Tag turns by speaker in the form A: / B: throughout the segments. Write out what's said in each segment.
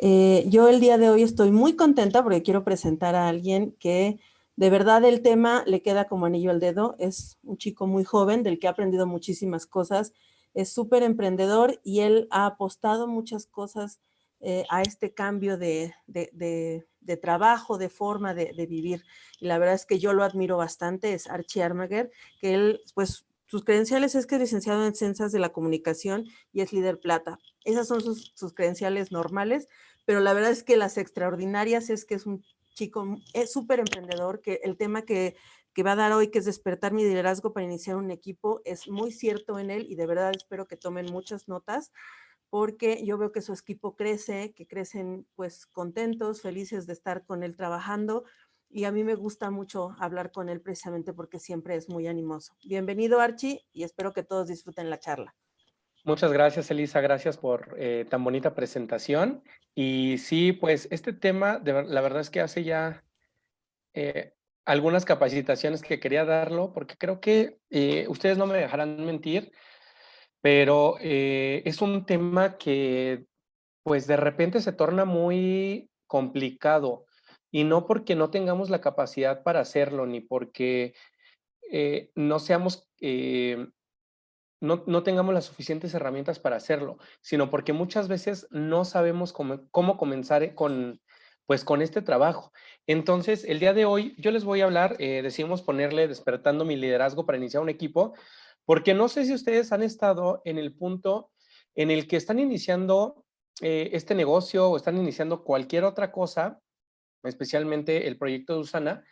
A: Yo el día de hoy estoy muy contenta porque quiero presentar a alguien que de verdad el tema le queda como anillo al dedo. Es un chico muy joven del que ha aprendido muchísimas cosas. Es súper emprendedor y él ha apostado muchas cosas a este cambio de trabajo, de forma de vivir. Y la verdad es que yo lo admiro bastante. Es Archie Armager, que él, pues, sus credenciales es que es licenciado en Ciencias de la Comunicación y es líder plata. Esas son sus credenciales normales, pero la verdad es que las extraordinarias es que es un chico, es súper emprendedor, que el tema que va a dar hoy, que es despertar mi liderazgo para iniciar un equipo, es muy cierto en él y de verdad espero que tomen muchas notas porque yo veo que su equipo crece, que crecen pues contentos, felices de estar con él trabajando y a mí me gusta mucho hablar con él precisamente porque siempre es muy animoso. Bienvenido Archie y espero que todos disfruten la charla.
B: Muchas gracias, Elisa. Gracias por tan bonita presentación. Y sí, pues este tema, la verdad es que hace ya eh, algunas capacitaciones que quería darlo, porque creo que ustedes no me dejarán mentir, pero es un tema que pues de repente se torna muy complicado. Y no porque no tengamos la capacidad para hacerlo, ni porque no seamos no tengamos las suficientes herramientas para hacerlo, sino porque muchas veces no sabemos cómo comenzar pues, con este trabajo. Entonces, el día de hoy yo les voy a hablar, decidimos ponerle despertando mi liderazgo para iniciar un equipo, porque no sé si ustedes han estado en el punto en el que están iniciando este negocio o están iniciando cualquier otra cosa, especialmente el proyecto de Usana,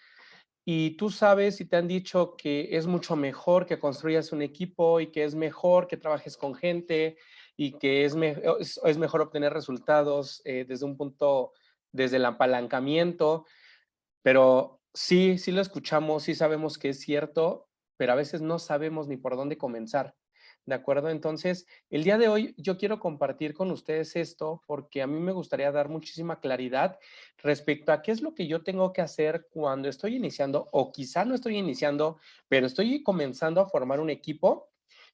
B: y tú sabes y te han dicho que es mucho mejor que construyas un equipo y que es mejor que trabajes con gente y que es mejor obtener resultados desde un punto, desde el apalancamiento, pero sí, sí lo escuchamos, sí sabemos que es cierto, pero a veces no sabemos ni por dónde comenzar. ¿De acuerdo? Entonces, el día de hoy yo quiero compartir con ustedes esto porque a mí me gustaría dar muchísima claridad respecto a qué es lo que yo tengo que hacer cuando estoy iniciando o quizá no estoy iniciando, pero estoy comenzando a formar un equipo.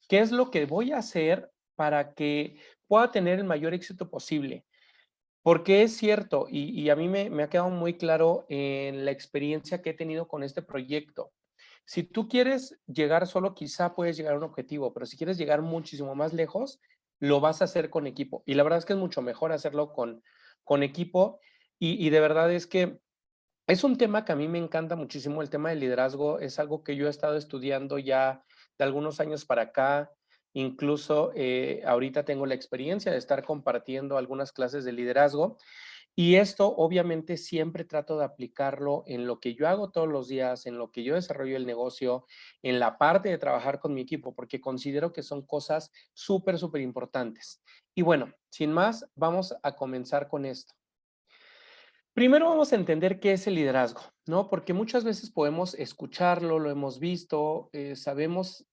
B: ¿Qué es lo que voy a hacer para que pueda tener el mayor éxito posible? Porque es cierto, y a mí me ha quedado muy claro en la experiencia que he tenido con este proyecto. Si tú quieres llegar solo, quizá puedes llegar a un objetivo, pero si quieres llegar muchísimo más lejos, lo vas a hacer con equipo. Y la verdad es que es mucho mejor hacerlo con equipo. Y de verdad es que es un tema que a mí me encanta muchísimo, el tema del liderazgo. Es algo que yo he estado estudiando ya de algunos años para acá. Incluso ahorita tengo la experiencia de estar compartiendo algunas clases de liderazgo y esto obviamente siempre trato de aplicarlo en lo que yo hago todos los días, en lo que yo desarrollo el negocio, en la parte de trabajar con mi equipo, porque considero que son cosas súper, súper importantes. Y bueno, sin más, vamos a comenzar con esto. Primero vamos a entender qué es el liderazgo, ¿no? Porque muchas veces podemos escucharlo, lo hemos visto, sabemos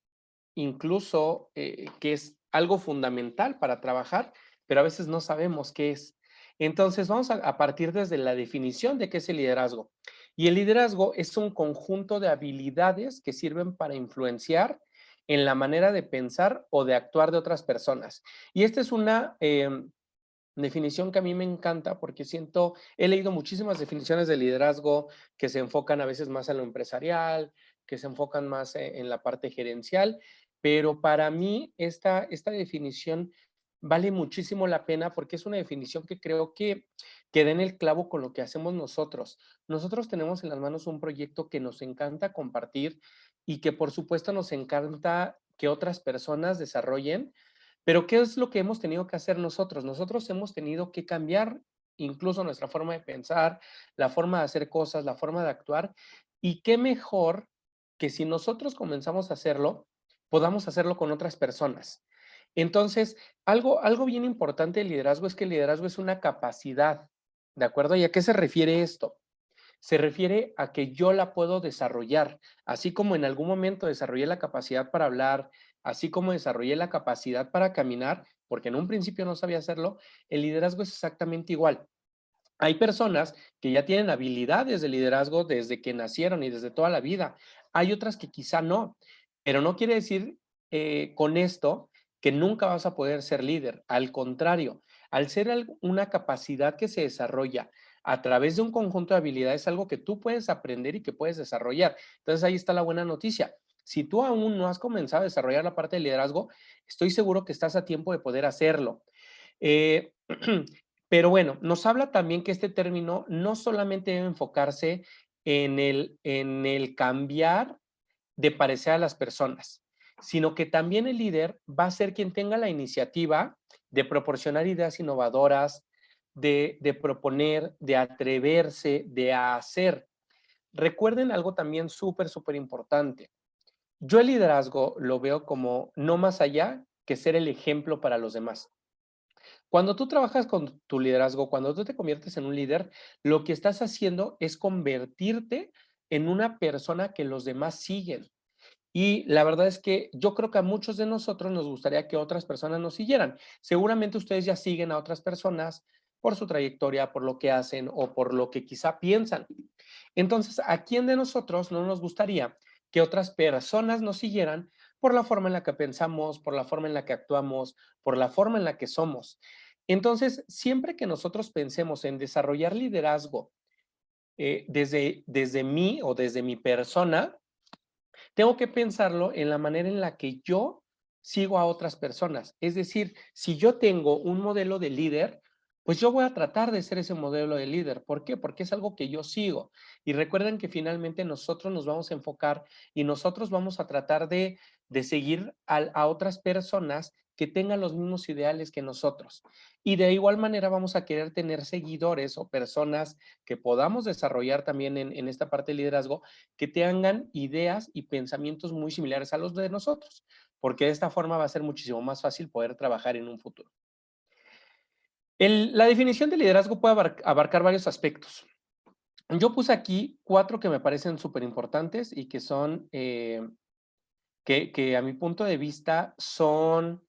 B: incluso que es algo fundamental para trabajar, pero a veces no sabemos qué es. Entonces, vamos a partir desde la definición de qué es el liderazgo. Y el liderazgo es un conjunto de habilidades que sirven para influenciar en la manera de pensar o de actuar de otras personas. Y esta es una definición que a mí me encanta porque he leído muchísimas definiciones de liderazgo que se enfocan a veces más en lo empresarial, que se enfocan más en la parte gerencial, pero para mí esta definición vale muchísimo la pena porque es una definición que creo que da en el clavo con lo que hacemos nosotros. Nosotros tenemos en las manos un proyecto que nos encanta compartir y que por supuesto nos encanta que otras personas desarrollen, pero ¿qué es lo que hemos tenido que hacer nosotros? Nosotros hemos tenido que cambiar incluso nuestra forma de pensar, la forma de hacer cosas, la forma de actuar. Y qué mejor que si nosotros comenzamos a hacerlo, podamos hacerlo con otras personas. Entonces, algo bien importante del liderazgo es que el liderazgo es una capacidad, ¿de acuerdo? ¿Y a qué se refiere esto? Se refiere a que yo la puedo desarrollar, así como en algún momento desarrollé la capacidad para hablar, así como desarrollé la capacidad para caminar, porque en un principio no sabía hacerlo, el liderazgo es exactamente igual. Hay personas que ya tienen habilidades de liderazgo desde que nacieron y desde toda la vida. Hay otras que quizá no, pero no quiere decir con esto que nunca vas a poder ser líder. Al contrario, Al ser una capacidad que se desarrolla a través de un conjunto de habilidades, algo que tú puedes aprender y que puedes desarrollar. Entonces ahí está la buena noticia. Si tú aún no has comenzado a desarrollar la parte de liderazgo, estoy seguro que estás a tiempo de poder hacerlo. Eh, pero bueno, nos habla también que este término no solamente debe enfocarse en el cambiar de parecer a las personas, sino que también el líder va a ser quien tenga la iniciativa de proporcionar ideas innovadoras, de proponer, de atreverse, de hacer. Recuerden algo también súper, súper importante. Yo el liderazgo lo veo como no más allá que ser el ejemplo para los demás. Cuando tú trabajas con tu liderazgo, cuando tú te conviertes en un líder, lo que estás haciendo es convertirte en una persona que los demás siguen. Y la verdad es que yo creo que a muchos de nosotros nos gustaría que otras personas nos siguieran. Seguramente ustedes ya siguen a otras personas por su trayectoria, por lo que hacen o por lo que quizá piensan. Entonces, ¿a quién de nosotros no nos gustaría que otras personas nos siguieran por la forma en la que pensamos, por la forma en la que actuamos, por la forma en la que somos? Entonces, siempre que nosotros pensemos en desarrollar liderazgo desde mí o desde mi persona, tengo que pensarlo en la manera en la que yo sigo a otras personas. Es decir, si yo tengo un modelo de líder, pues yo voy a tratar de ser ese modelo de líder. ¿Por qué? Porque es algo que yo sigo. Y recuerden que finalmente nosotros nos vamos a enfocar y nosotros vamos a tratar de seguir a otras personas que tengan los mismos ideales que nosotros. Y de igual manera vamos a querer tener seguidores o personas que podamos desarrollar también en esta parte de liderazgo que tengan ideas y pensamientos muy similares a los de nosotros, porque de esta forma va a ser muchísimo más fácil poder trabajar en un futuro. La definición de liderazgo puede abarcar varios aspectos. Yo puse aquí 4 que me parecen súper importantes y que son, que a mi punto de vista son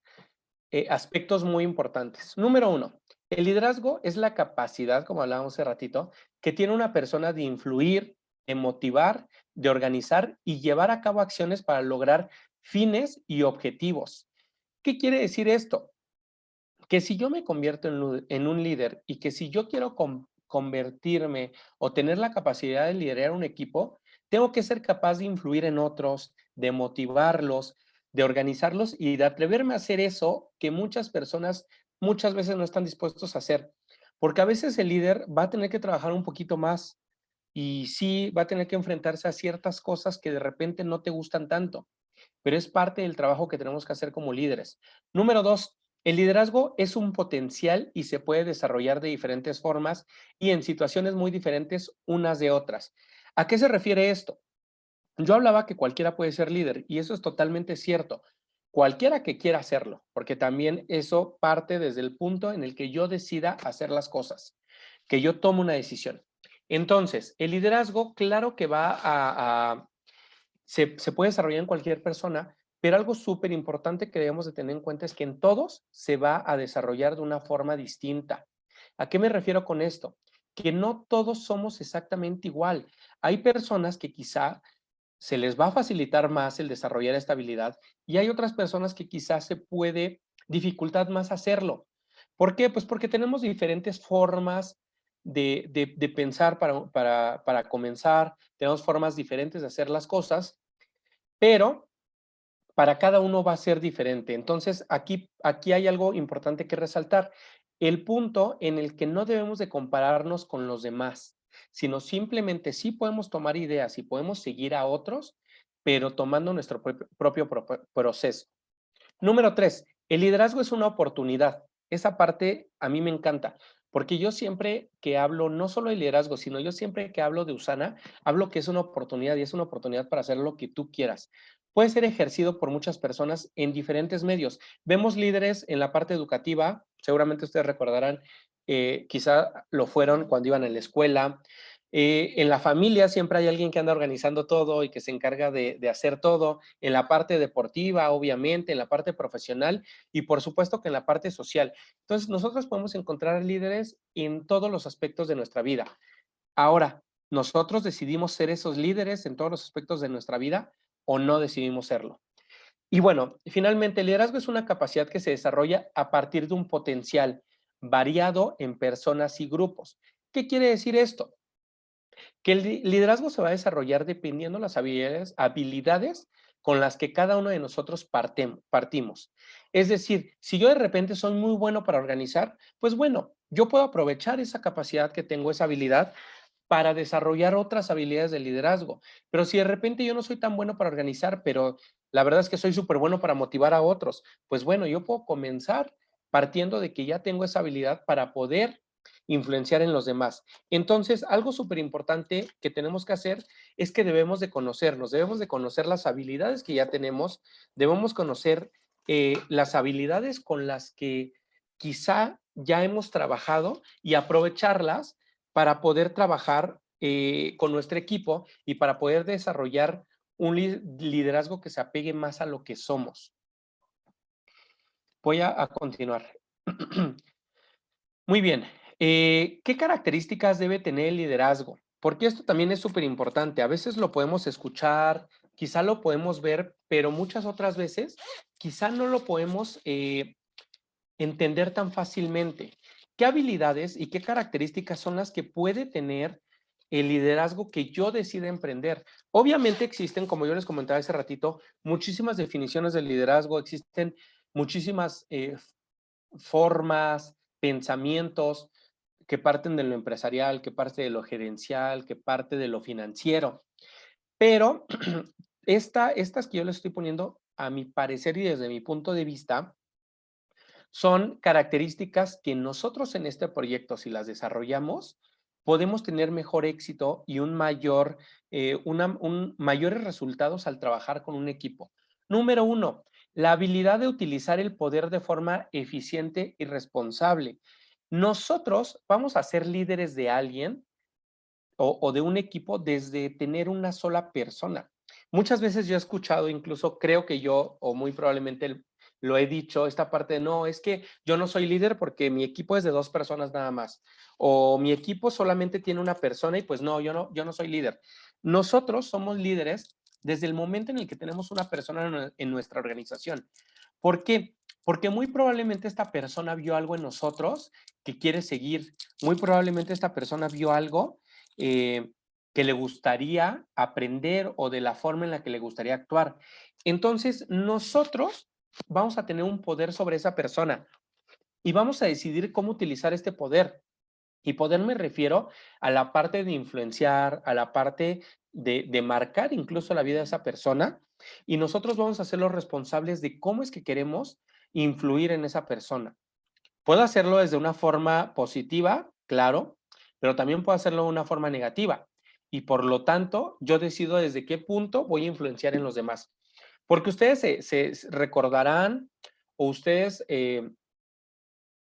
B: aspectos muy importantes. Número 1, el liderazgo es la capacidad, como hablábamos hace ratito, que tiene una persona de influir, de motivar, de organizar y llevar a cabo acciones para lograr fines y objetivos. ¿Qué quiere decir esto? Que si yo me convierto en un líder y que si yo quiero convertirme o tener la capacidad de liderar un equipo, tengo que ser capaz de influir en otros, de motivarlos, de organizarlos y de atreverme a hacer eso que muchas personas muchas veces no están dispuestos a hacer. Porque a veces el líder va a tener que trabajar un poquito más y sí va a tener que enfrentarse a ciertas cosas que de repente no te gustan tanto, pero es parte del trabajo que tenemos que hacer como líderes. Número 2, el liderazgo es un potencial y se puede desarrollar de diferentes formas y en situaciones muy diferentes unas de otras. ¿A qué se refiere esto? Yo hablaba que cualquiera puede ser líder y eso es totalmente cierto. Cualquiera que quiera hacerlo, porque también eso parte desde el punto en el que yo decida hacer las cosas, que yo tomo una decisión. Entonces, el liderazgo, claro que se puede desarrollar en cualquier persona, pero algo súper importante que debemos de tener en cuenta es que en todos se va a desarrollar de una forma distinta. ¿A qué me refiero con esto? Que no todos somos exactamente igual. Hay personas que quizá se les va a facilitar más el desarrollar esta habilidad y hay otras personas que quizás se puede dificultar más hacerlo. ¿Por qué? Pues porque tenemos diferentes formas de pensar para comenzar, tenemos formas diferentes de hacer las cosas, pero para cada uno va a ser diferente. Entonces, aquí hay algo importante que resaltar. El punto en el que no debemos de compararnos con los demás, sino simplemente sí podemos tomar ideas y podemos seguir a otros, pero tomando nuestro propio proceso. Número 3, el liderazgo es una oportunidad. Esa parte a mí me encanta, porque yo siempre que hablo, no solo de liderazgo, sino yo siempre que hablo de Usana, hablo que es una oportunidad y es una oportunidad para hacer lo que tú quieras. Puede ser ejercido por muchas personas en diferentes medios. Vemos líderes en la parte educativa, seguramente ustedes recordarán, quizá lo fueron cuando iban a la escuela, en la familia siempre hay alguien que anda organizando todo y que se encarga de hacer todo, en la parte deportiva, obviamente, en la parte profesional y por supuesto que en la parte social. Entonces, nosotros podemos encontrar líderes en todos los aspectos de nuestra vida. Ahora, ¿nosotros decidimos ser esos líderes en todos los aspectos de nuestra vida o no decidimos serlo? Y bueno, finalmente, el liderazgo es una capacidad que se desarrolla a partir de un potencial variado en personas y grupos. ¿Qué quiere decir esto? Que el liderazgo se va a desarrollar dependiendo de las habilidades con las que cada uno de nosotros partimos. Es decir, si yo de repente soy muy bueno para organizar, pues bueno, yo puedo aprovechar esa capacidad que tengo, esa habilidad, para desarrollar otras habilidades de liderazgo. Pero si de repente yo no soy tan bueno para organizar, pero la verdad es que soy súper bueno para motivar a otros, pues bueno, yo puedo comenzar partiendo de que ya tengo esa habilidad para poder influenciar en los demás. Entonces, algo súper importante que tenemos que hacer es que debemos de conocernos, debemos de conocer las habilidades que ya tenemos, debemos conocer las habilidades con las que quizá ya hemos trabajado y aprovecharlas para poder trabajar con nuestro equipo y para poder desarrollar un liderazgo que se apegue más a lo que somos. Voy a continuar. Muy bien. ¿Qué características debe tener el liderazgo? Porque esto también es súper importante. A veces lo podemos escuchar, quizá lo podemos ver, pero muchas otras veces quizá no lo podemos entender tan fácilmente. ¿Qué habilidades y qué características son las que puede tener el liderazgo que yo decida emprender? Obviamente existen, como yo les comentaba hace ratito, muchísimas definiciones de liderazgo, existen muchísimas formas, pensamientos que parten de lo empresarial, que parte de lo gerencial, que parte de lo financiero. Pero estas que yo les estoy poniendo, a mi parecer y desde mi punto de vista, son características que nosotros en este proyecto, si las desarrollamos, podemos tener mejor éxito y mayores resultados al trabajar con un equipo. Número uno, la habilidad de utilizar el poder de forma eficiente y responsable. Nosotros vamos a ser líderes de alguien o de un equipo desde tener una sola persona. Muchas veces yo he escuchado, incluso creo que yo, o muy probablemente lo he dicho, esta parte de, no, es que yo no soy líder porque mi equipo es de 2 personas nada más, o mi equipo solamente tiene una persona y pues no, yo no soy líder. Nosotros somos líderes desde el momento en el que tenemos una persona en nuestra organización. ¿Por qué? Porque muy probablemente esta persona vio algo en nosotros que quiere seguir. Muy probablemente esta persona vio algo eh, que le gustaría aprender o de la forma en la que le gustaría actuar. Entonces, nosotros vamos a tener un poder sobre esa persona y vamos a decidir cómo utilizar este poder. Y poder me refiero a la parte de influenciar, a la parte de marcar incluso la vida de esa persona, y nosotros vamos a ser los responsables de cómo es que queremos influir en esa persona. Puedo hacerlo desde una forma positiva, claro, pero también puedo hacerlo de una forma negativa. Y por lo tanto, yo decido desde qué punto voy a influenciar en los demás. Porque ustedes se recordarán o ustedes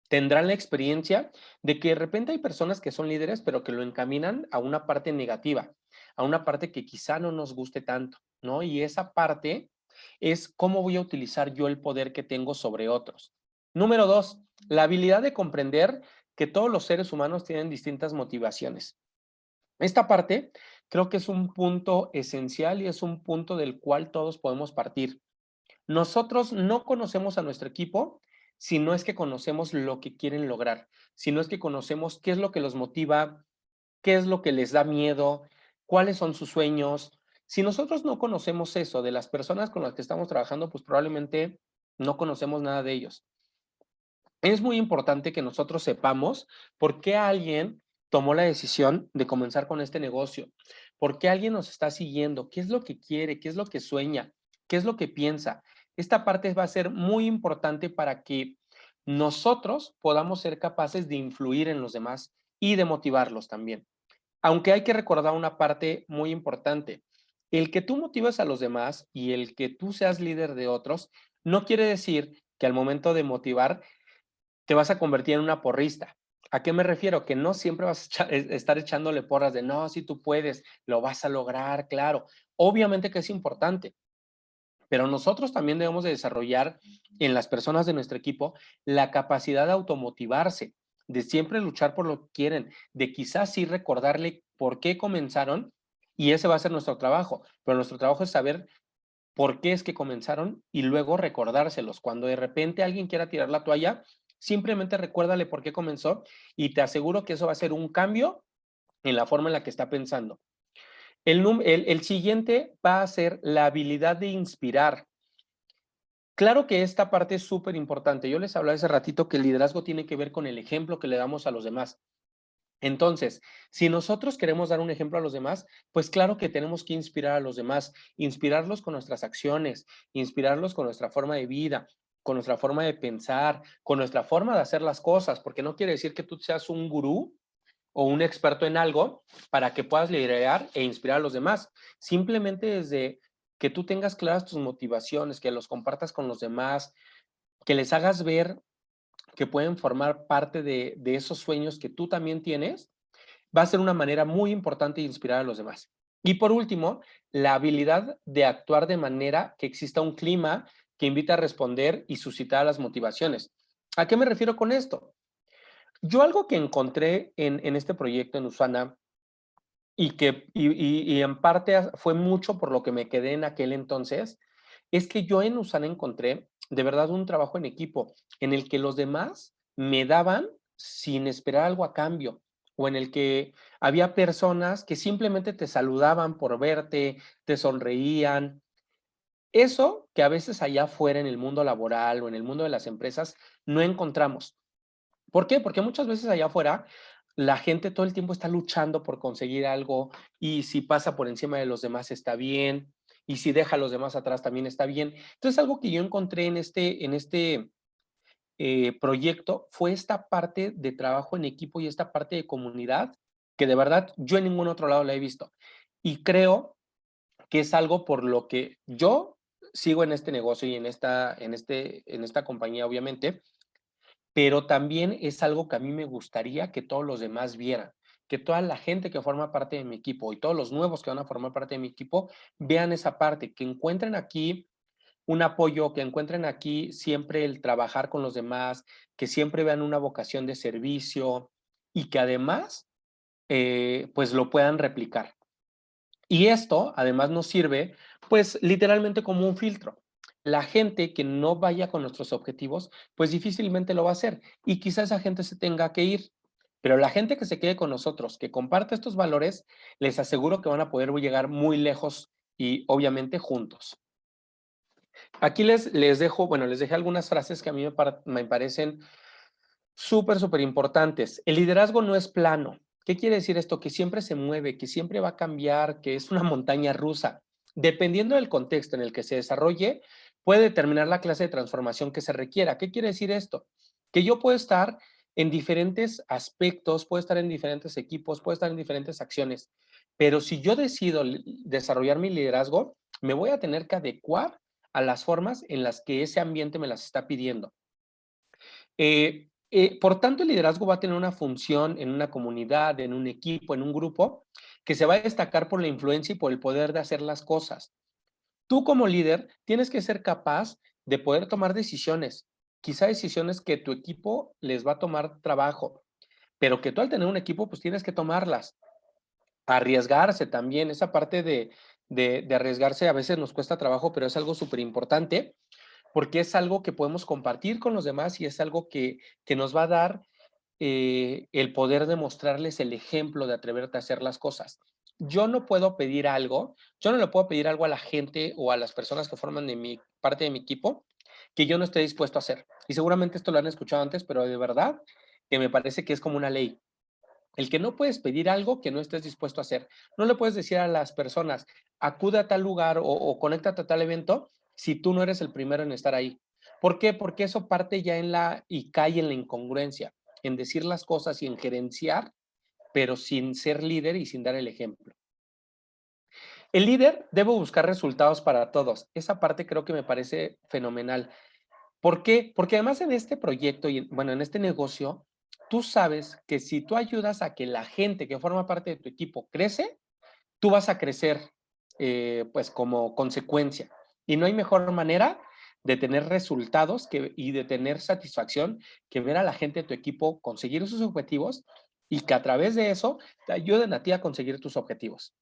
B: tendrán la experiencia de que de repente hay personas que son líderes, pero que lo encaminan a una parte negativa, a una parte que quizá no nos guste tanto, ¿no? Y esa parte es cómo voy a utilizar yo el poder que tengo sobre otros. Número dos, la habilidad de comprender que todos los seres humanos tienen distintas motivaciones. Esta parte creo que es un punto esencial y es un punto del cual todos podemos partir. Nosotros no conocemos a nuestro equipo si no es que conocemos lo que quieren lograr, si no es que conocemos qué es lo que los motiva, qué es lo que les da miedo, cuáles son sus sueños. Si nosotros no conocemos eso de las personas con las que estamos trabajando, pues probablemente no conocemos nada de ellos. Es muy importante que nosotros sepamos por qué alguien tomó la decisión de comenzar con este negocio, por qué alguien nos está siguiendo, qué es lo que quiere, qué es lo que sueña, qué es lo que piensa. Esta parte va a ser muy importante para que nosotros podamos ser capaces de influir en los demás y de motivarlos también. Aunque hay que recordar una parte muy importante. El que tú motives a los demás y el que tú seas líder de otros, no quiere decir que al momento de motivar te vas a convertir en una porrista. ¿A qué me refiero? Que no siempre vas a estar echándole porras de no, si tú puedes, lo vas a lograr, claro. Obviamente que es importante, pero nosotros también debemos de desarrollar en las personas de nuestro equipo la capacidad de automotivarse, de siempre luchar por lo que quieren, de quizás sí recordarle por qué comenzaron y ese va a ser nuestro trabajo, pero nuestro trabajo es saber por qué es que comenzaron y luego recordárselos. Cuando de repente alguien quiera tirar la toalla, Simplemente recuérdale por qué comenzó y te aseguro que eso va a ser un cambio en la forma en la que está pensando. El siguiente va a ser la habilidad de inspirar. Claro que esta parte es súper importante. Yo les hablaba hace ratito que el liderazgo tiene que ver con el ejemplo que le damos a los demás. Entonces, si nosotros queremos dar un ejemplo a los demás, pues claro que tenemos que inspirar a los demás, inspirarlos con nuestras acciones, inspirarlos con nuestra forma de vida, con nuestra forma de pensar, con nuestra forma de hacer las cosas, porque no quiere decir que tú seas un gurú o un experto en algo para que puedas liderar e inspirar a los demás. Simplemente desde que tú tengas claras tus motivaciones, que los compartas con los demás, que les hagas ver que pueden formar parte de esos sueños que tú también tienes, va a ser una manera muy importante de inspirar a los demás. Y por último, la habilidad de actuar de manera que exista un clima que invite a responder y suscitar las motivaciones. ¿A qué me refiero con esto? Yo algo que encontré en este proyecto en Usana y en parte fue mucho por lo que me quedé en aquel entonces, es que yo en Usana encontré de verdad un trabajo en equipo en el que los demás me daban sin esperar algo a cambio, o en el que había personas que simplemente te saludaban por verte, te sonreían. Eso que a veces allá afuera en el mundo laboral o en el mundo de las empresas no encontramos. ¿Por qué? Porque muchas veces allá afuera la gente todo el tiempo está luchando por conseguir algo y si pasa por encima de los demás está bien y si deja a los demás atrás también está bien. Entonces algo que yo encontré en este proyecto fue esta parte de trabajo en equipo y esta parte de comunidad que de verdad yo en ningún otro lado la he visto. Y creo que es algo por lo que yo sigo en este negocio y en esta compañía, obviamente, pero también es algo que a mí me gustaría que todos los demás vieran, que toda la gente que forma parte de mi equipo y todos los nuevos que van a formar parte de mi equipo vean esa parte, que encuentren aquí un apoyo, que encuentren aquí siempre el trabajar con los demás, que siempre vean una vocación de servicio y que además pues lo puedan replicar. Y esto además nos sirve pues literalmente como un filtro. La gente que no vaya con nuestros objetivos, pues difícilmente lo va a hacer y quizás esa gente se tenga que ir. Pero la gente que se quede con nosotros, que comparte estos valores, les aseguro que van a poder llegar muy lejos y obviamente juntos. Aquí les dejo, bueno, les dejé algunas frases que a mí me parecen súper, súper importantes. El liderazgo no es plano. ¿Qué quiere decir esto? Que siempre se mueve, que siempre va a cambiar, que es una montaña rusa. Dependiendo del contexto en el que se desarrolle, puede determinar la clase de transformación que se requiera. ¿Qué quiere decir esto? Que yo puedo estar en diferentes aspectos, puedo estar en diferentes equipos, puedo estar en diferentes acciones, pero si yo decido desarrollar mi liderazgo, me voy a tener que adecuar a las formas en las que ese ambiente me las está pidiendo. Por tanto, el liderazgo va a tener una función en una comunidad, en un equipo, en un grupo, que se va a destacar por la influencia y por el poder de hacer las cosas. Tú como líder tienes que ser capaz de poder tomar decisiones, quizá decisiones que tu equipo les va a tomar trabajo, pero que tú al tener un equipo pues tienes que tomarlas. Arriesgarse también, esa parte de arriesgarse a veces nos cuesta trabajo, pero es algo súper importante porque es algo que podemos compartir con los demás y es algo que nos va a dar el poder de mostrarles el ejemplo de atreverte a hacer las cosas. Yo no le puedo pedir algo a la gente o a las personas que forman de mi parte de mi equipo que yo no esté dispuesto a hacer. Y seguramente esto lo han escuchado antes, pero de verdad que me parece que es como una ley. El que no puedes pedir algo que no estés dispuesto a hacer. No le puedes decir a las personas, acude a tal lugar o conéctate a tal evento si tú no eres el primero en estar ahí. ¿Por qué? Porque eso parte ya y cae en la incongruencia, en decir las cosas y en gerenciar, pero sin ser líder y sin dar el ejemplo. El líder debe buscar resultados para todos. Esa parte creo que me parece fenomenal. ¿Por qué? Porque además en este proyecto y bueno, en este negocio, tú sabes que si tú ayudas a que la gente que forma parte de tu equipo crece, tú vas a crecer pues como consecuencia. Y no hay mejor manera de tener resultados y de tener satisfacción que ver a la gente de tu equipo conseguir sus objetivos y que a través de eso te ayuden a ti a conseguir tus objetivos.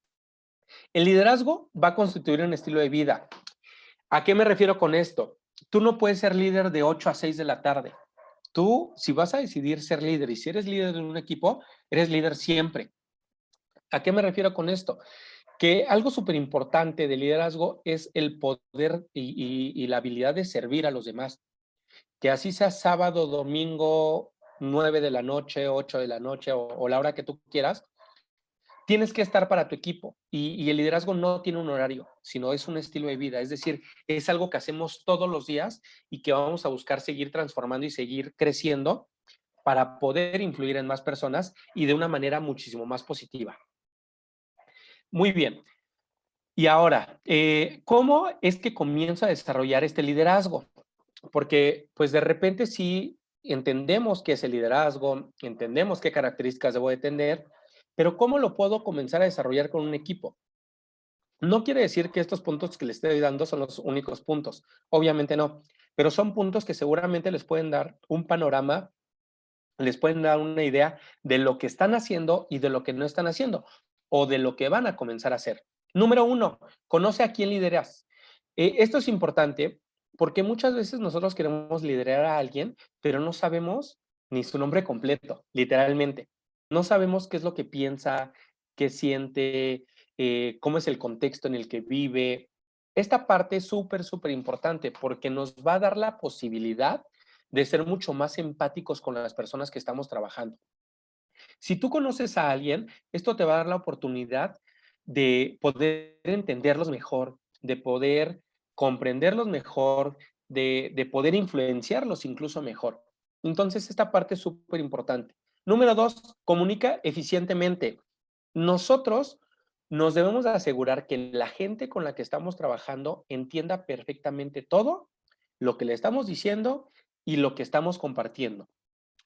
B: El liderazgo va a constituir un estilo de vida. ¿A qué me refiero con esto? Tú no puedes ser líder de 8 a 6 de la tarde. Tú, si vas a decidir ser líder y si eres líder de un equipo, eres líder siempre. ¿A qué me refiero con esto? Que algo súper importante de liderazgo es el poder y la habilidad de servir a los demás. Que así sea sábado, domingo, 9 de la noche, 8 de la noche o la hora que tú quieras, tienes que estar para tu equipo. Y el liderazgo no tiene un horario, sino es un estilo de vida. Es decir, es algo que hacemos todos los días y que vamos a buscar seguir transformando y seguir creciendo para poder influir en más personas y de una manera muchísimo más positiva. Muy bien. Y ahora, ¿cómo es que comienzo a desarrollar este liderazgo? Porque, pues de repente sí entendemos qué es el liderazgo, entendemos qué características debo de tener, pero ¿cómo lo puedo comenzar a desarrollar con un equipo? No quiere decir que estos puntos que les estoy dando son los únicos puntos, obviamente no, pero son puntos que seguramente les pueden dar un panorama, les pueden dar una idea de lo que están haciendo y de lo que no están haciendo, o de lo que van a comenzar a hacer. Número uno, conoce a quién lideras. Esto es importante porque muchas veces nosotros queremos liderar a alguien, pero no sabemos ni su nombre completo, literalmente. No sabemos qué es lo que piensa, qué siente, cómo es el contexto en el que vive. Esta parte es súper, súper importante porque nos va a dar la posibilidad de ser mucho más empáticos con las personas que estamos trabajando. Si tú conoces a alguien, esto te va a dar la oportunidad de poder entenderlos mejor, de poder comprenderlos mejor, de poder influenciarlos incluso mejor. Entonces, esta parte es súper importante. Número dos, comunica eficientemente. Nosotros nos debemos de asegurar que la gente con la que estamos trabajando entienda perfectamente todo lo que le estamos diciendo y lo que estamos compartiendo.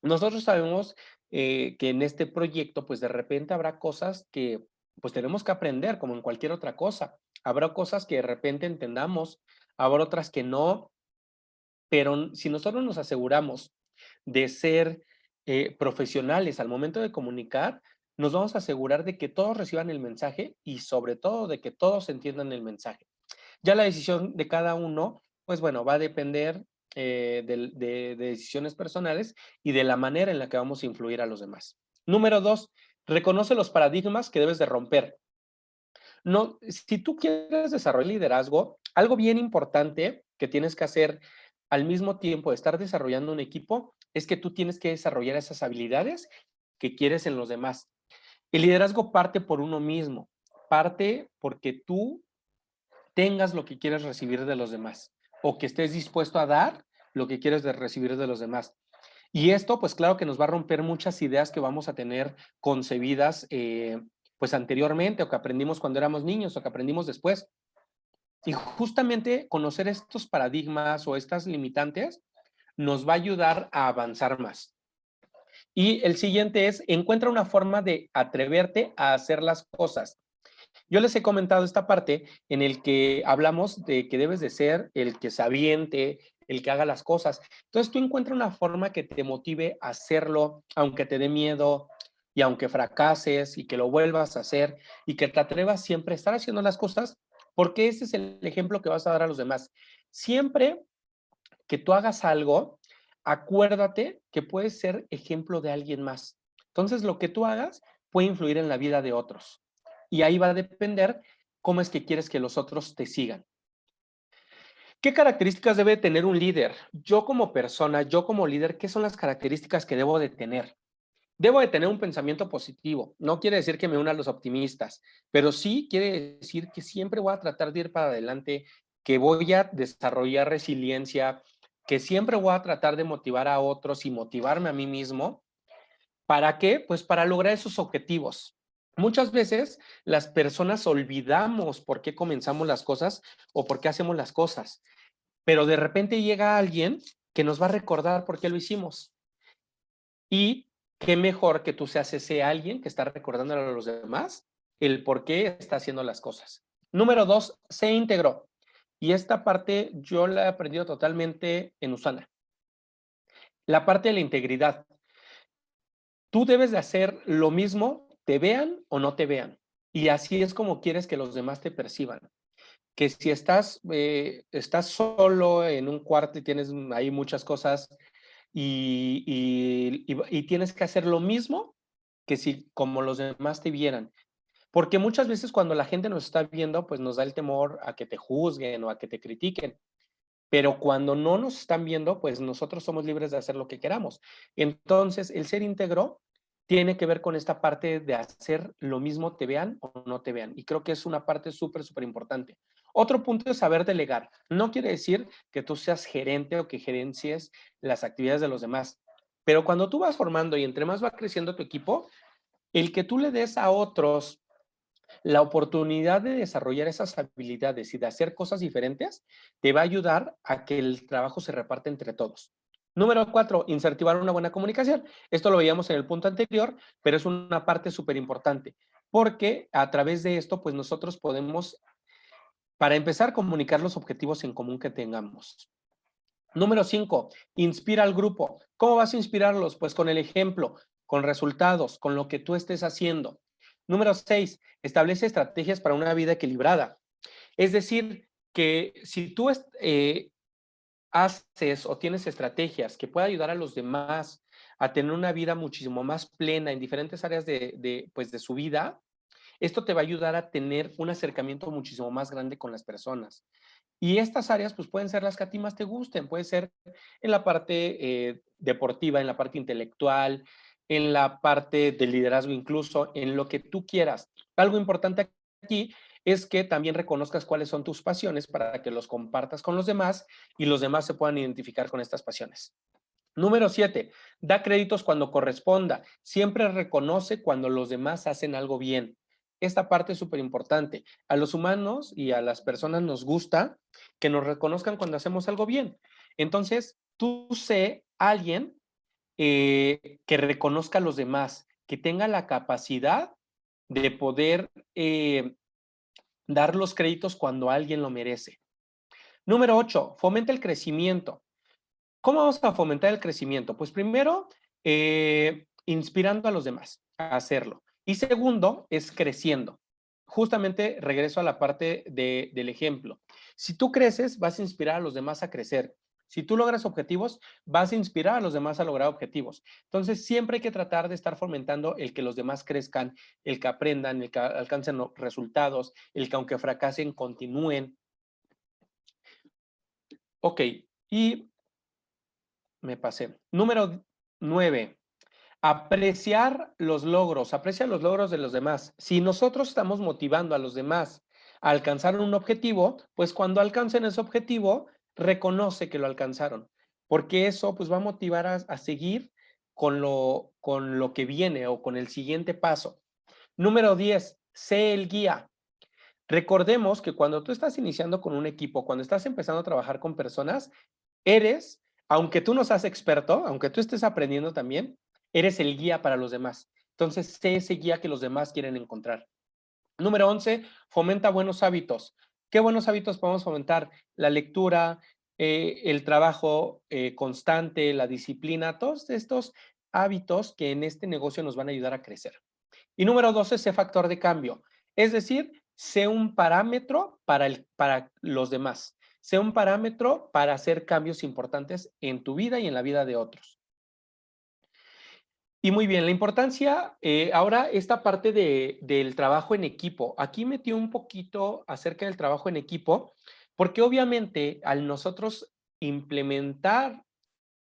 B: Nosotros sabemos que en este proyecto, pues de repente habrá cosas que pues tenemos que aprender, como en cualquier otra cosa. Habrá cosas que de repente entendamos, habrá otras que no, pero si nosotros nos aseguramos de ser profesionales al momento de comunicar, nos vamos a asegurar de que todos reciban el mensaje y sobre todo de que todos entiendan el mensaje. Ya la decisión de cada uno, pues bueno, va a depender de decisiones personales y de la manera en la que vamos a influir a los demás. Número dos, reconoce los paradigmas que debes de romper. No, si tú quieres desarrollar liderazgo, algo bien importante que tienes que hacer al mismo tiempo de estar desarrollando un equipo es que tú tienes que desarrollar esas habilidades que quieres en los demás. El liderazgo parte por uno mismo, parte porque tú tengas lo que quieres recibir de los demás o que estés dispuesto a dar lo que quieres recibir de los demás. Y esto, pues claro que nos va a romper muchas ideas que vamos a tener concebidas pues anteriormente o que aprendimos cuando éramos niños o que aprendimos después. Y justamente conocer estos paradigmas o estas limitantes nos va a ayudar a avanzar más. Y el siguiente es, encuentra una forma de atreverte a hacer las cosas. Yo les he comentado esta parte en el que hablamos de que debes de ser el que se aviente, el que haga las cosas. Entonces tú encuentra una forma que te motive a hacerlo, aunque te dé miedo y aunque fracases y que lo vuelvas a hacer y que te atrevas siempre a estar haciendo las cosas, porque ese es el ejemplo que vas a dar a los demás. Siempre que tú hagas algo, acuérdate que puedes ser ejemplo de alguien más. Entonces lo que tú hagas puede influir en la vida de otros. Y ahí va a depender cómo es que quieres que los otros te sigan. ¿Qué características debe tener un líder? Yo como persona, yo como líder, ¿qué son las características que debo de tener? Debo de tener un pensamiento positivo. No quiere decir que me una a los optimistas, pero sí quiere decir que siempre voy a tratar de ir para adelante, que voy a desarrollar resiliencia, que siempre voy a tratar de motivar a otros y motivarme a mí mismo. ¿Para qué? Pues para lograr esos objetivos. Muchas veces las personas olvidamos por qué comenzamos las cosas o por qué hacemos las cosas, pero de repente llega alguien que nos va a recordar por qué lo hicimos. Y qué mejor que tú seas ese alguien que está recordándole a los demás el por qué está haciendo las cosas. Número dos, sé íntegro. Y esta parte yo la he aprendido totalmente en Usana. La parte de la integridad. Tú debes de hacer lo mismo, te vean o no te vean. Y así es como quieres que los demás te perciban. Que si estás solo en un cuarto y tienes ahí muchas cosas y tienes que hacer lo mismo que si como los demás te vieran. Porque muchas veces cuando la gente nos está viendo, pues nos da el temor a que te juzguen o a que te critiquen. Pero cuando no nos están viendo, pues nosotros somos libres de hacer lo que queramos. Entonces, el ser íntegro tiene que ver con esta parte de hacer lo mismo, te vean o no te vean. Y creo que es una parte súper, súper importante. Otro punto es saber delegar. No quiere decir que tú seas gerente o que gerencies las actividades de los demás. Pero cuando tú vas formando y entre más va creciendo tu equipo, el que tú le des a otros la oportunidad de desarrollar esas habilidades y de hacer cosas diferentes te va a ayudar a que el trabajo se reparte entre todos. Número 4, incentivar una buena comunicación. Esto lo veíamos en el punto anterior, pero es una parte súper importante, porque a través de esto, pues nosotros podemos, para empezar, comunicar los objetivos en común que tengamos. Número 5, inspira al grupo. ¿Cómo vas a inspirarlos? Pues con el ejemplo, con resultados, con lo que tú estés haciendo. Número 6, establece estrategias para una vida equilibrada. Es decir, que si tú haces o tienes estrategias que puedan ayudar a los demás a tener una vida muchísimo más plena en diferentes áreas pues de su vida, esto te va a ayudar a tener un acercamiento muchísimo más grande con las personas. Y estas áreas, pues pueden ser las que a ti más te gusten, puede ser en la parte deportiva, en la parte intelectual, en la parte del liderazgo incluso, en lo que tú quieras. Algo importante aquí es que también reconozcas cuáles son tus pasiones para que los compartas con los demás y los demás se puedan identificar con estas pasiones. Número 7, da créditos cuando corresponda. Siempre reconoce cuando los demás hacen algo bien. Esta parte es súper importante. A los humanos y a las personas nos gusta que nos reconozcan cuando hacemos algo bien. Entonces, tú sé alguien que reconozca a los demás, que tenga la capacidad de poder dar los créditos cuando alguien lo merece. Número 8, fomenta el crecimiento. ¿Cómo vamos a fomentar el crecimiento? Pues primero, inspirando a los demás a hacerlo. Y segundo, es creciendo. Justamente regreso a la parte del ejemplo. Si tú creces, vas a inspirar a los demás a crecer. Si tú logras objetivos, vas a inspirar a los demás a lograr objetivos. Entonces, siempre hay que tratar de estar fomentando el que los demás crezcan, el que aprendan, el que alcancen resultados, el que aunque fracasen, continúen. Ok, y me pasé. Número 9, aprecia los logros de los demás. Si nosotros estamos motivando a los demás a alcanzar un objetivo, pues cuando alcancen ese objetivo, reconoce que lo alcanzaron, porque eso pues va a motivar a seguir con lo que viene o con el siguiente paso. Número 10, sé el guía. Recordemos que cuando tú estás iniciando con un equipo, cuando estás empezando a trabajar con personas, eres, aunque tú no seas experto, aunque tú estés aprendiendo también, eres el guía para los demás. Entonces, sé ese guía que los demás quieren encontrar. Número 11, fomenta buenos hábitos. ¿Qué buenos hábitos podemos fomentar? La lectura, el trabajo constante, la disciplina, todos estos hábitos que en este negocio nos van a ayudar a crecer. Y número 12, sé factor de cambio. Es decir, sé un parámetro para los demás. Sé un parámetro para hacer cambios importantes en tu vida y en la vida de otros. Y muy bien, la importancia, ahora esta parte del trabajo en equipo. Aquí metí un poquito acerca del trabajo en equipo, porque obviamente al nosotros implementar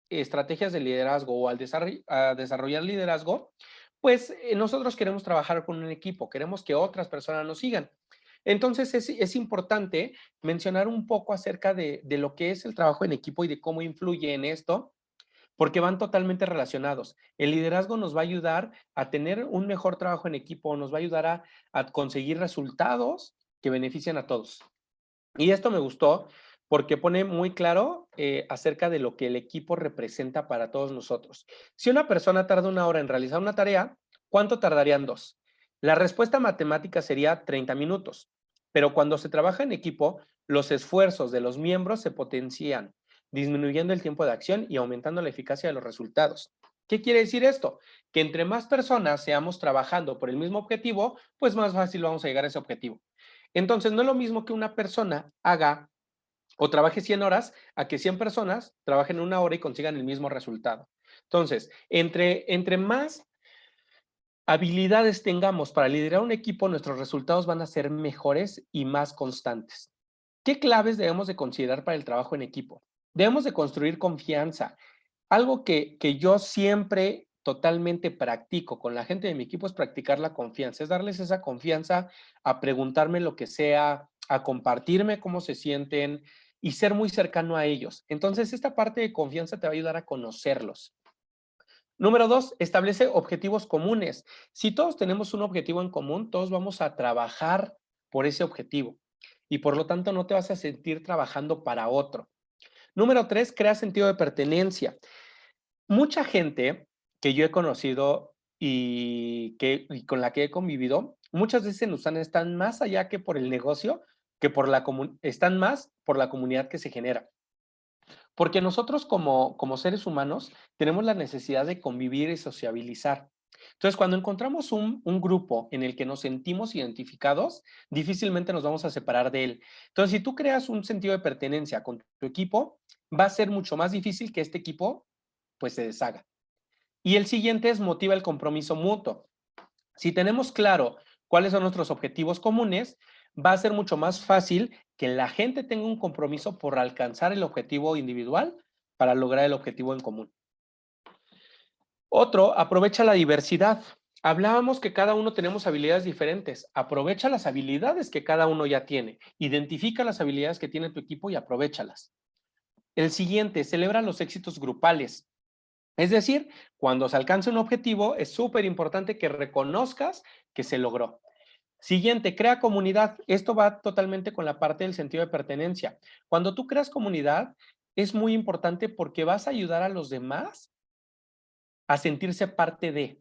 B: estrategias de liderazgo o al desarrollar liderazgo, pues nosotros queremos trabajar con un equipo, queremos que otras personas nos sigan. Entonces es importante mencionar un poco acerca de lo que es el trabajo en equipo y de cómo influye en esto, porque van totalmente relacionados. El liderazgo nos va a ayudar a tener un mejor trabajo en equipo, nos va a ayudar a conseguir resultados que benefician a todos. Y esto me gustó porque pone muy claro acerca de lo que el equipo representa para todos nosotros. Si una persona tarda 1 hora en realizar una tarea, ¿cuánto tardarían 2? La respuesta matemática sería 30 minutos, pero cuando se trabaja en equipo, los esfuerzos de los miembros se potencian, disminuyendo el tiempo de acción y aumentando la eficacia de los resultados. ¿Qué quiere decir esto? Que entre más personas seamos trabajando por el mismo objetivo, pues más fácil vamos a llegar a ese objetivo. Entonces, no es lo mismo que una persona haga o trabaje 100 horas a que 100 personas trabajen 1 hora y consigan el mismo resultado. Entonces, entre más habilidades tengamos para liderar un equipo, nuestros resultados van a ser mejores y más constantes. ¿Qué claves debemos de considerar para el trabajo en equipo? Debemos de construir confianza. Algo que yo siempre totalmente practico con la gente de mi equipo es practicar la confianza, es darles esa confianza a preguntarme lo que sea, a compartirme cómo se sienten y ser muy cercano a ellos. Entonces, esta parte de confianza te va a ayudar a conocerlos. Número 2, establece objetivos comunes. Si todos tenemos un objetivo en común, todos vamos a trabajar por ese objetivo y por lo tanto no te vas a sentir trabajando para otro. Número 3, crea sentido de pertenencia. Mucha gente que yo he conocido y con la que he convivido, muchas veces están más allá que por el negocio, que están más por la comunidad que se genera. Porque nosotros como seres humanos tenemos la necesidad de convivir y sociabilizar. Entonces, cuando encontramos un grupo en el que nos sentimos identificados, difícilmente nos vamos a separar de él. Entonces, si tú creas un sentido de pertenencia con tu equipo, va a ser mucho más difícil que este equipo pues se deshaga. Y el siguiente es motiva el compromiso mutuo. Si tenemos claro cuáles son nuestros objetivos comunes, va a ser mucho más fácil que la gente tenga un compromiso por alcanzar el objetivo individual para lograr el objetivo en común. Otro, aprovecha la diversidad. Hablábamos que cada uno tenemos habilidades diferentes. Aprovecha las habilidades que cada uno ya tiene. Identifica las habilidades que tiene tu equipo y aprovéchalas. El siguiente, celebra los éxitos grupales. Es decir, cuando se alcanza un objetivo, es súper importante que reconozcas que se logró. Siguiente, crea comunidad. Esto va totalmente con la parte del sentido de pertenencia. Cuando tú creas comunidad, es muy importante porque vas a ayudar a los demás a sentirse parte de.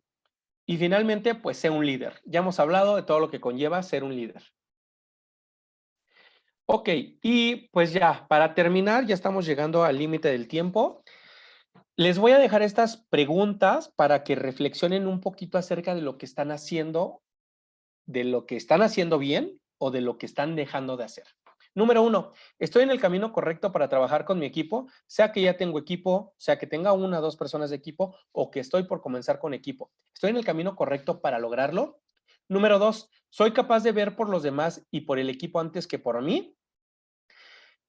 B: Y finalmente, pues sé un líder. Ya hemos hablado de todo lo que conlleva ser un líder. Ok, y pues ya, para terminar, ya estamos llegando al límite del tiempo. Les voy a dejar estas preguntas para que reflexionen un poquito acerca de lo que están haciendo bien o de lo que están dejando de hacer. Número 1, ¿estoy en el camino correcto para trabajar con mi equipo? Sea que ya tengo equipo, sea que tenga 1 o 2 personas de equipo o que estoy por comenzar con equipo. ¿Estoy en el camino correcto para lograrlo? Número 2, ¿soy capaz de ver por los demás y por el equipo antes que por mí?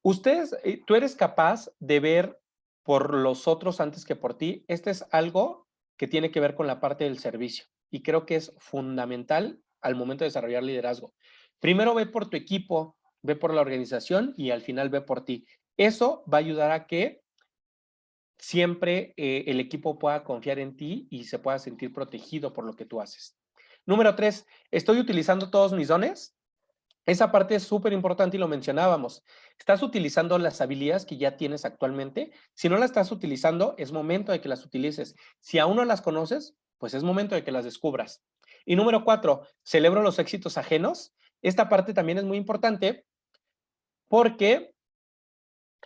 B: ¿Tú eres capaz de ver por los otros antes que por ti? Este es algo que tiene que ver con la parte del servicio y creo que es fundamental al momento de desarrollar liderazgo. Primero ve por tu equipo, ve por la organización y al final ve por ti. Eso va a ayudar a que siempre el equipo pueda confiar en ti y se pueda sentir protegido por lo que tú haces. Número 3, ¿estoy utilizando todos mis dones? Esa parte es súper importante y lo mencionábamos. ¿Estás utilizando las habilidades que ya tienes actualmente? Si no las estás utilizando, es momento de que las utilices. Si aún no las conoces, pues es momento de que las descubras. Y número 4, celebro los éxitos ajenos. Esta parte también es muy importante porque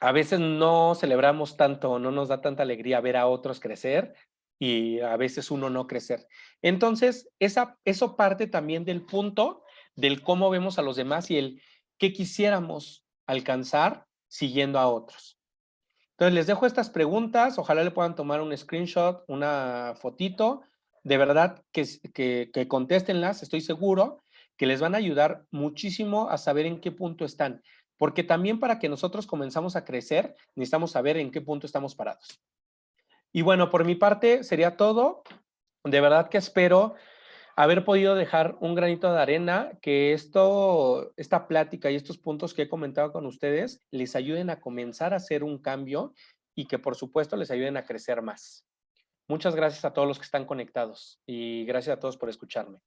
B: a veces no celebramos tanto, no nos da tanta alegría ver a otros crecer y a veces uno no crecer. Entonces, eso parte también del punto del cómo vemos a los demás y el qué quisiéramos alcanzar siguiendo a otros. Entonces, les dejo estas preguntas, ojalá le puedan tomar un screenshot, una fotito, de verdad que contéstenlas, estoy seguro que les van a ayudar muchísimo a saber en qué punto están, porque también para que nosotros comenzamos a crecer, necesitamos saber en qué punto estamos parados. Y bueno, por mi parte sería todo, de verdad que espero haber podido dejar un granito de arena, que esta plática y estos puntos que he comentado con ustedes les ayuden a comenzar a hacer un cambio y que por supuesto les ayuden a crecer más. Muchas gracias a todos los que están conectados y gracias a todos por escucharme.